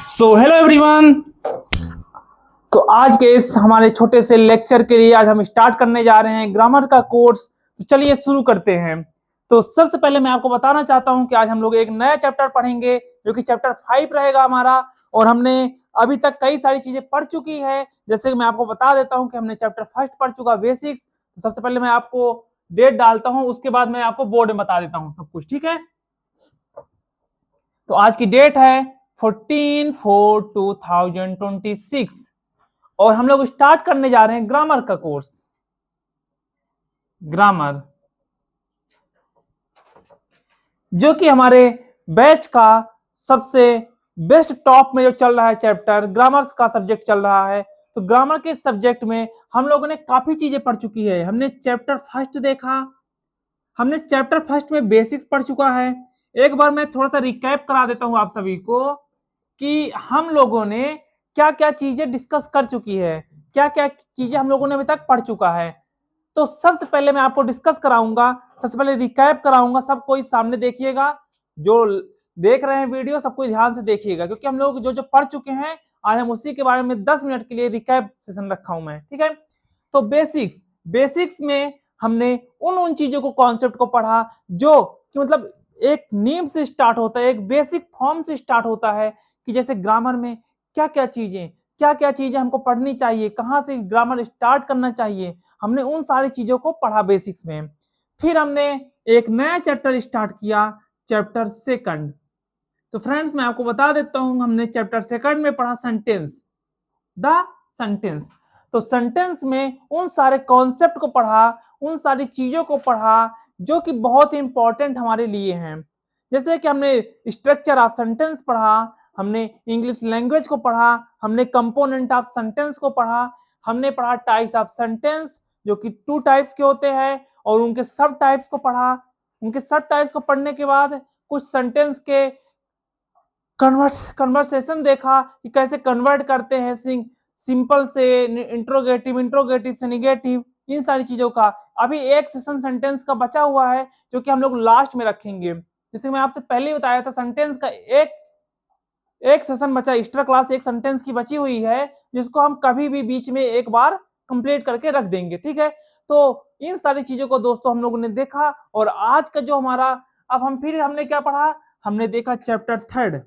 So hello everyone. तो आज के इस हमारे छोटे से लेक्चर के लिए आज हम स्टार्ट करने जा रहे हैं ग्रामर का कोर्स। तो चलिए शुरू करते हैं। तो सबसे पहले मैं आपको बताना चाहता हूं कि आज हम लोग एक नया चैप्टर पढ़ेंगे जो कि चैप्टर 5 रहेगा हमारा। और हमने अभी तक कई सारी चीजें पढ़ चुकी है। जैसे कि मैं आपको बता देता हूं कि हमने चैप्टर फर्स्ट पढ़ चुका बेसिक्स। तो सबसे पहले मैं आपको डेट डालता हूं, उसके बाद मैं आपको बोर्ड में बता देता हूं सब कुछ, ठीक है। तो आज की डेट है 14/4/2026 और हम लोग स्टार्ट करने जा रहे हैं ग्रामर का कोर्स। ग्रामर जो कि हमारे बैच का सबसे बेस्ट टॉप में जो चल रहा है चैप्टर, ग्रामर्स का सब्जेक्ट चल रहा है। तो ग्रामर के सब्जेक्ट में हम लोगों ने काफी चीजें पढ़ चुकी है। हमने चैप्टर फर्स्ट देखा, हमने चैप्टर फर्स्ट में बेसिक्स पढ़ चुका है। एक बार मैं थोड़ा सा रिकैप करा देता हूं आप सभी को कि हम लोगों ने क्या क्या चीजें डिस्कस कर चुकी है, क्या क्या चीजें हम लोगों ने अभी तक पढ़ चुका है। तो सबसे पहले मैं आपको डिस्कस कराऊंगा, सबसे पहले रिकैप कराऊंगा। सब कोई सामने देखिएगा, जो देख रहे हैं वीडियो सब कोई ध्यान से देखिएगा, क्योंकि हम लोग जो जो पढ़ चुके हैं आज हम उसी के बारे में 10 मिनट के लिए रिकैप सेशन रखा हूं मैं, ठीक है। तो बेसिक्स में हमने उन चीजों को, कॉन्सेप्ट को पढ़ा जो कि मतलब एक नींव से स्टार्ट होता है, एक बेसिक फॉर्म से स्टार्ट होता है कि जैसे ग्रामर में क्या क्या चीजें हमको पढ़नी चाहिए, कहाँ से ग्रामर स्टार्ट करना चाहिए। हमने उन सारी चीजों को पढ़ा बेसिक्स में। फिर हमने एक नया चैप्टर स्टार्ट किया, चैप्टर सेकंड। तो फ्रेंड्स मैं आपको बता देता हूं, हमने चैप्टर सेकंड में पढ़ा सेंटेंस, द सेंटेंस। तो सेंटेंस में उन सारे कॉन्सेप्ट को पढ़ा, उन सारी चीजों को पढ़ा जो कि बहुत ही इंपॉर्टेंट हमारे लिए हैं। जैसे कि हमने स्ट्रक्चर ऑफ सेंटेंस पढ़ा, हमने इंग्लिश लैंग्वेज को पढ़ा, हमने कंपोनेंट ऑफ सेंटेंस को पढ़ा, हमने पढ़ा टाइप्स ऑफ सेंटेंस जो कि 2 टाइप्स के होते हैं, और उनके सब टाइप्स को पढ़ा। उनके सब टाइप्स को पढ़ने के बाद कुछ सेंटेंस के कन्वर्सेशन देखा कि कैसे कन्वर्ट करते हैं सिंपल से इंट्रोगेटिव, इंट्रोगेटिव से निगेटिव, इन सारी चीजों का। अभी एक सेशन सेंटेंस का बचा हुआ है जो कि हम लोग लास्ट में रखेंगे। जैसे मैं आपसे पहले ही बताया था, सेंटेंस का एक सेशन बचा, एक्स्ट्रा क्लास एक सेंटेंस की बची हुई है, जिसको हम कभी भी बीच में एक बार कंप्लीट करके रख देंगे, ठीक है। तो इन सारी चीजों को दोस्तों हम लोगों ने देखा। और आज का जो हमारा, अब हमने क्या पढ़ा, हमने देखा चैप्टर थर्ड।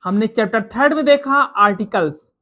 हमने चैप्टर थर्ड में देखा आर्टिकल्स।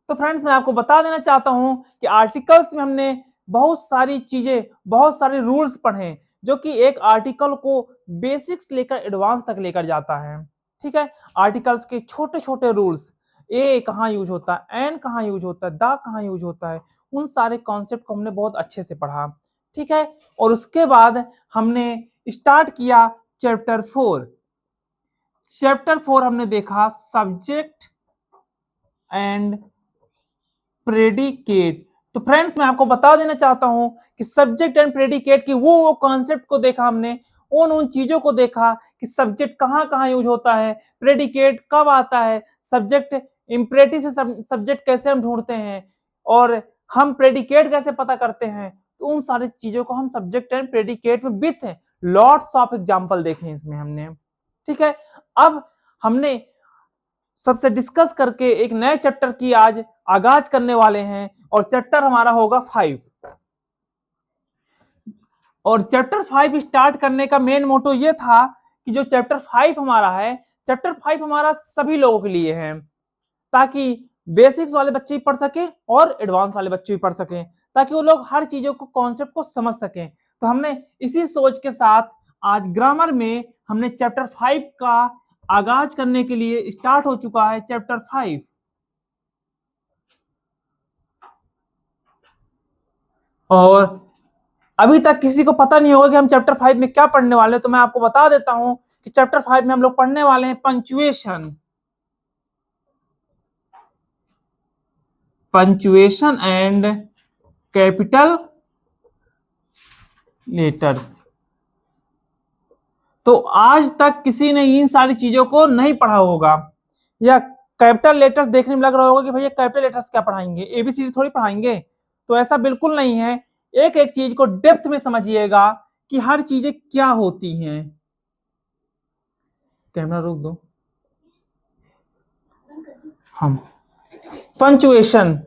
तो फ्रेंड्स मैं आपको बता देना चाहता हूं कि आर्टिकल्स में हमने बहुत सारी चीजें, बहुत सारे रूल्स पढ़े जो कि एक आर्टिकल को बेसिक्स लेकर एडवांस तक लेकर जाता है, ठीक है। आर्टिकल्स के छोटे छोटे रूल्स, ए कहाँ यूज होता है, एन कहाँ यूज होता है, द कहाँ यूज होता है, उन सारे कॉन्सेप्ट को हमने बहुत अच्छे से पढ़ा, ठीक है। और उसके बाद हमने स्टार्ट किया चैप्टर 4। चैप्टर 4 हमने देखा सब्जेक्ट एंड प्रेडिकेट। तो फ्रेंड्स मैं आपको बता देना चाहता हूं कि सब्जेक्ट एंड प्रेडिकेट की वो कॉन्सेप्ट को देखा हमने, उन चीजों को देखा कि सब्जेक्ट कहाँ कहाँ यूज होता है, प्रेडिकेट कब आता है, सब्जेक्ट इंपरेटिव से सब्जेक्ट कैसे हम ढूंढते हैं, और हम प्रेडिकेट कैसे पता करते हैं। तो उन सारी चीजों को हम सब्जेक्ट एंड प्रेडिकेट में विथ लॉट्स ऑफ एग्जांपल देखे इसमें हमने, ठीक है। अब हमने सबसे डिस्कस करके एक नए चैप्टर की आज आगाज करने वाले हैं, और चैप्टर हमारा होगा 5। और चैप्टर 5 स्टार्ट करने का मेन मोटो ये था कि जो चैप्टर 5 हमारा है, चैप्टर 5 हमारा सभी लोगों के लिए है, ताकि बेसिक्स वाले बच्चे भी पढ़ सके और एडवांस वाले बच्चे भी पढ़ सकें, ताकि वो लोग हर चीजों को, कॉन्सेप्ट को समझ सकें। तो हमने इसी सोच के साथ आज ग्रामर में हमने चैप्टर 5 का आगाज करने के लिए स्टार्ट हो चुका है चैप्टर 5। और अभी तक किसी को पता नहीं होगा कि हम चैप्टर 5 में क्या पढ़ने वाले हैं, तो मैं आपको बता देता हूं कि चैप्टर 5 में हम लोग पढ़ने वाले हैं पंचुएशन एंड कैपिटल लेटर्स। तो आज तक किसी ने इन सारी चीजों को नहीं पढ़ा होगा, या कैपिटल लेटर्स देखने में लग रहा होगा कि भैया कैपिटल लेटर्स क्या पढ़ाएंगे, एबीसीडी थोड़ी पढ़ाएंगे। तो ऐसा बिल्कुल नहीं है। एक एक चीज को डेप्थ में समझिएगा कि हर चीजें क्या होती हैं। कैमरा रोक दो। हम पंचुएशन।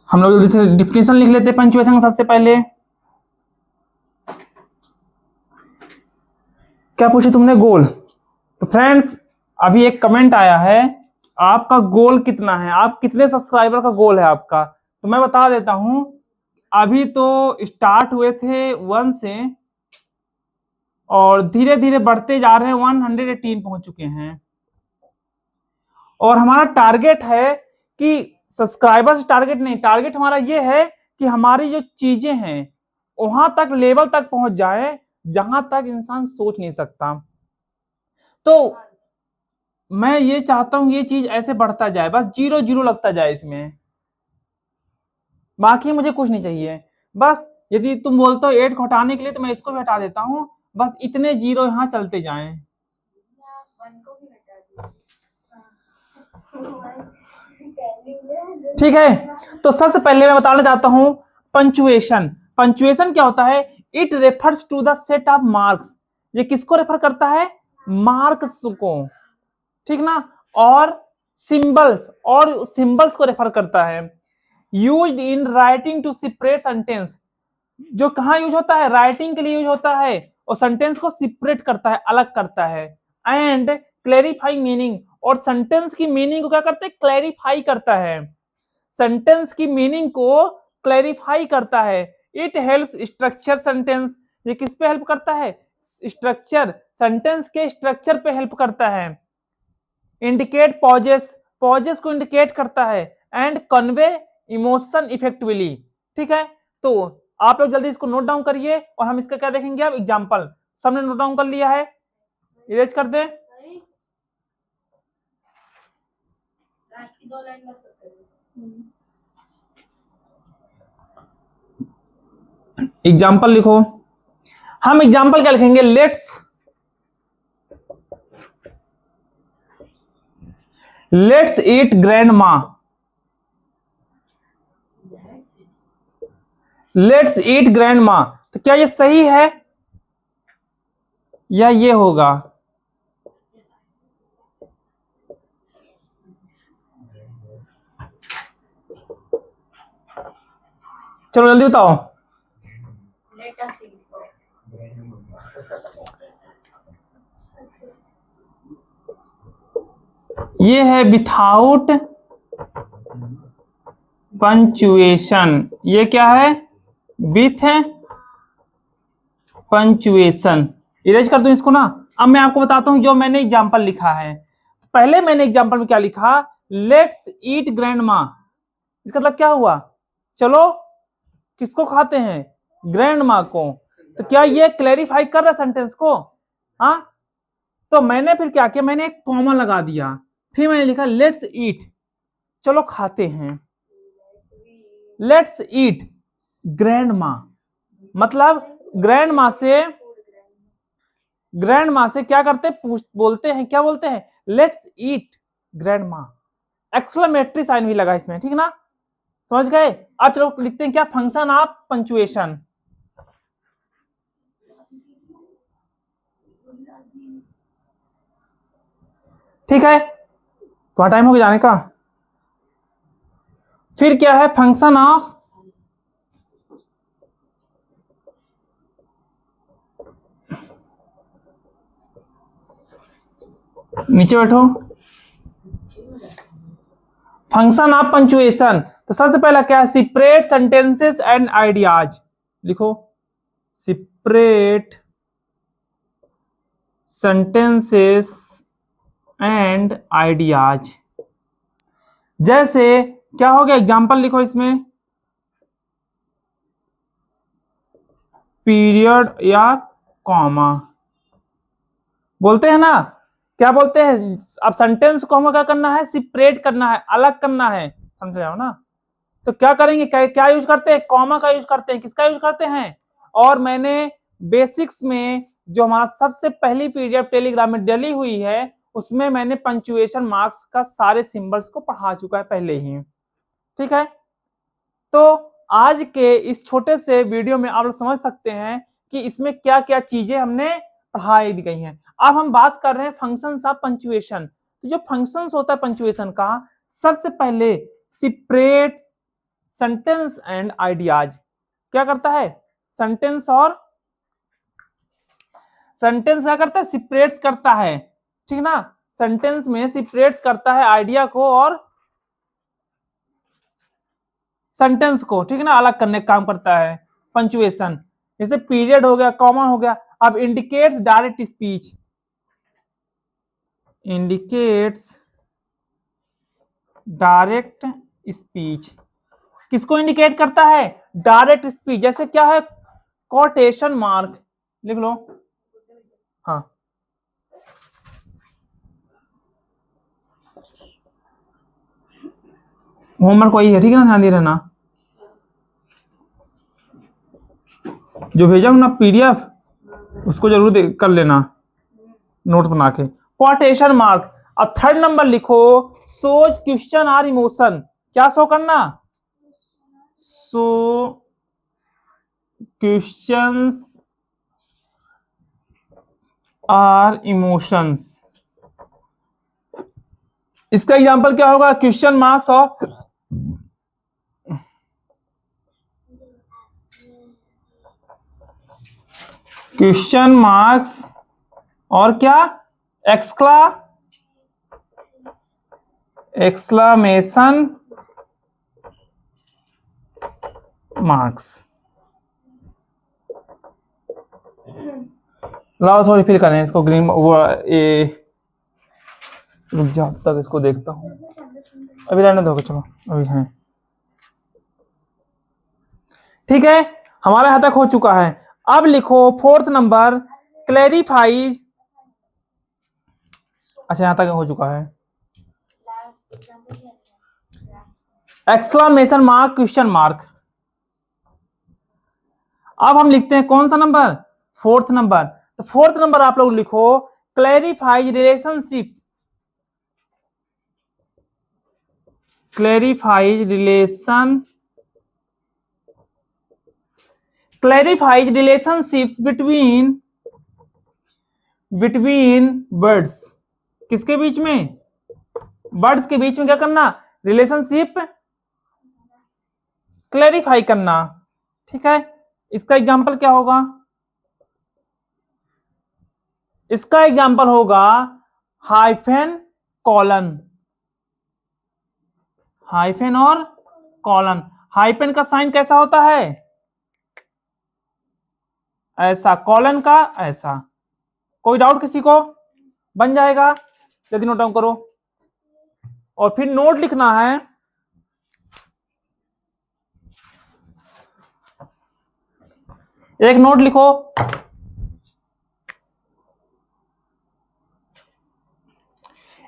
हम लोग जल्दी से डिफिनेशन लिख लेते हैं पंचुएशन का। सबसे पहले क्या पूछे तुमने? गोल। तो फ्रेंड्स अभी एक कमेंट आया है, आपका गोल कितना है, आप कितने सब्सक्राइबर का गोल है आपका? तो मैं बता देता हूं, अभी तो स्टार्ट हुए थे 1 से और धीरे धीरे बढ़ते जा रहे हैं, 118 पहुंच चुके हैं। और हमारा टारगेट है कि सब्सक्राइबर्स टारगेट नहीं, टारगेट हमारा ये है कि हमारी जो चीजें हैं वहां तक, लेवल तक पहुंच जाए जहां तक इंसान सोच नहीं सकता। तो मैं ये चाहता हूं ये चीज ऐसे बढ़ता जाए, बस 0 लगता जाए इसमें, बाकी मुझे कुछ नहीं चाहिए। बस यदि तुम बोलते हो 8 को हटाने के लिए तो मैं इसको भी हटा देता हूं, बस इतने 0 यहाँ चलते जाएं। ठीक है, तो सबसे पहले मैं बताना चाहता हूं पंचुएशन। पंचुएशन क्या होता है? It refers to the set of marks. ये किसको रेफर करता है? मार्क्स को, ठीक ना। और सिंबल्स, और सिंबल्स को रेफर करता है। Used in writing to separate sentence. जो कहां यूज होता है? राइटिंग के लिए यूज होता है और सेंटेंस को सेपरेट करता है, अलग करता है। एंड क्लैरिफाइंग मीनिंग, और सेंटेंस की मीनिंग को क्या करता है? क्लैरिफाई करता है। सेंटेंस की मीनिंग को क्लैरिफाई करता है। It helps structure sentence. ये किस पे हेल्प करता है? स्ट्रक्चर, सेंटेंस के स्ट्रक्चर पे हेल्प करता है। इंडिकेट पॉजेस, पॉजेस को इंडिकेट करता है। And convey emotion effectively. ठीक है, तो आप लोग जल्दी इसको नोट डाउन करिए और हम इसका क्या देखेंगे अब? एग्जांपल। सबने नोट डाउन कर लिया है? इरेज कर दे। एग्जाम्पल लिखो। हम एग्जाम्पल क्या लिखेंगे? Let's eat grandma. Let's eat grandma, तो क्या ये सही है या ये होगा? चलो जल्दी बताओ। ये है विथाउट पंचुएशन। ये क्या है? With punctuation. इरेज कर दूं इसको ना। अब मैं आपको बताता हूं जो मैंने एग्जांपल लिखा है। पहले मैंने एग्जांपल में क्या लिखा? Let's eat grandma. इसका मतलब क्या हुआ? चलो किसको खाते हैं? ग्रैंडमा को। तो क्या ये क्लैरिफाई कर रहा सेंटेंस को? हाँ, तो मैंने फिर क्या किया? मैंने एक कॉमा लगा दिया, फिर मैंने लिखा लेट्स ईट, चलो खाते हैं। लेट्स ईट ग्रैंडमा, मतलब ग्रैंडमा से क्या करते? बोलते हैं, क्या बोलते हैं? Let's eat grandma. Exclamatory sign भी लगा इसमें, ठीक ना। समझ गए? अब चलो लिखते हैं क्या? Function of punctuation. ठीक है, तो टाइम हो गया जाने का। फिर क्या है? फंक्शन ऑफ नीचे बैठो। Function of punctuation. तो सबसे पहला क्या है? Separate sentences and ideas. लिखो सेपरेट सेंटेंसेस एंड आइडियाज। जैसे क्या हो गया? एग्जांपल लिखो इसमें, पीरियड या कॉमा। बोलते हैं ना, क्या बोलते हैं? अब सेंटेंस को हमें क्या करना है? सेपरेट करना है, अलग करना है, समझ रहे हो ना। तो क्या करेंगे? क्या यूज करते हैं? कॉमा का यूज करते हैं। किसका यूज करते हैं? और मैंने बेसिक्स में जो हमारा सबसे पहली पीडीएफ टेलीग्राम में डली हुई है, उसमें मैंने पंचुएशन मार्क्स का सारे सिंबल्स को पढ़ा चुका है पहले ही। ठीक है, तो आज के इस छोटे से वीडियो में आप लोग समझ सकते हैं कि इसमें क्या क्या चीजें हमने पढ़ाई दी गई हैं। अब हम बात कर रहे हैं फंक्शंस ऑफ पंक्चुएशन। तो जो फंक्शंस होता है पंक्चुएशन का, सबसे पहले सेपरेट सेंटेंस एंड आइडियाज। क्या करता है? सेंटेंस क्या करता है? सेपरेट्स करता है, ठीक ना। सेंटेंस में सेपरेट्स करता है आइडिया को और सेंटेंस को, ठीक है ना, अलग करने का काम करता है पंक्चुएशन। जैसे पीरियड हो गया, कॉमा हो गया। अब indicates direct speech, indicates direct speech. किसको इंडिकेट करता है? Direct speech. जैसे क्या है? कोटेशन मार्क लिख लो। हाँ, होमवर्क वही है, ठीक है ना, ध्यान दे रहना। जो भेजा हूं ना पीडीएफ, उसको जरूर कर लेना नोट्स बना के। Quotation mark. अब थर्ड नंबर लिखो, सोच क्वेश्चन आर इमोशन। क्या शो करना? So questions or emotions. इसका एग्जांपल क्या होगा? क्वेश्चन मार्क्स और क्वेश्चन मार्क्स और क्या? Exclamation marks. लाओ थोड़ी फिर करें इसको ग्रीन वो ए, रुक जाओ तक इसको देखता हूँ। अभी रहने दो, चलो अभी है, ठीक है। हमारा यहां तक हो चुका है। अब लिखो फोर्थ नंबर, क्लैरिफाइज। अच्छा यहां तक हो चुका है। Exclamation mark, question mark. अब हम लिखते हैं कौन सा नंबर? Fourth number. तो फोर्थ नंबर आप लोग लिखो, clarifies relationship, clarifies relationships between words. किसके बीच में? वर्ड्स के बीच में क्या करना? रिलेशनशिप क्लैरिफाई करना, ठीक है। इसका एग्जांपल क्या होगा? इसका एग्जांपल होगा हाइफन कॉलन, हाइफन और कॉलन। हाइफन का साइन कैसा होता है? ऐसा। कॉलन का ऐसा। कोई डाउट किसी को? बन जाएगा, जल्दी नोट डाउन करो। और फिर नोट लिखना है, एक नोट लिखो,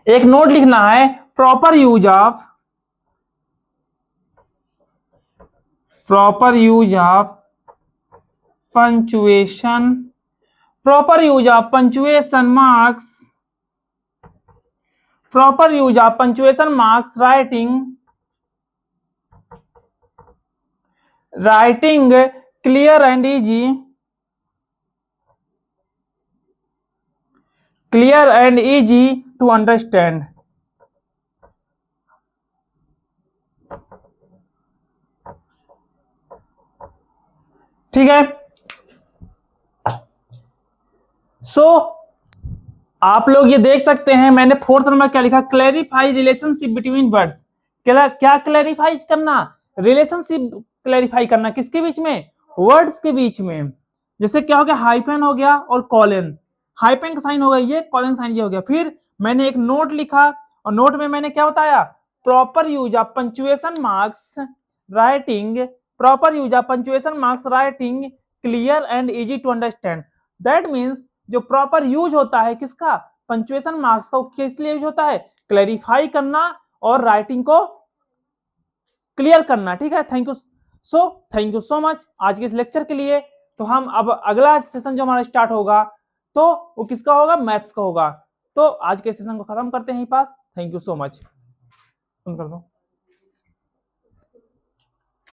एक नोट लिखना है, proper use of punctuation, proper use of punctuation marks, proper use of punctuation marks writing clear and easy, to understand. ठीक है। सो आप लोग ये देख सकते हैं, मैंने फोर्थ नंबर क्या लिखा? Clarify relationship between words. क्या क्लैरिफाई करना? रिलेशनशिप क्लैरिफाई करना। किसके बीच में? वर्ड्स के बीच में। जैसे क्या हो गया? हाइफन हो गया और कॉलन। हाइफन का साइन हो गया ये, कॉलन साइन ये हो गया। फिर मैंने एक नोट लिखा और नोट में मैंने क्या बताया? Proper use of punctuation marks writing, proper use of punctuation marks writing clear and easy to understand. That means जो प्रॉपर यूज होता है किसका? पंचुएशन मार्क्स का। किस लिए यूज होता है? क्लैरिफाई करना और राइटिंग को क्लियर करना, ठीक है। थैंक यू सो मच आज के इस लेक्चर के लिए। तो हम अब अगला सेशन जो हमारा स्टार्ट होगा तो वो किसका होगा? मैथ्स का होगा। तो आज के सेशन को खत्म करते हैं यहीं पास। Thank you so much. कर दो।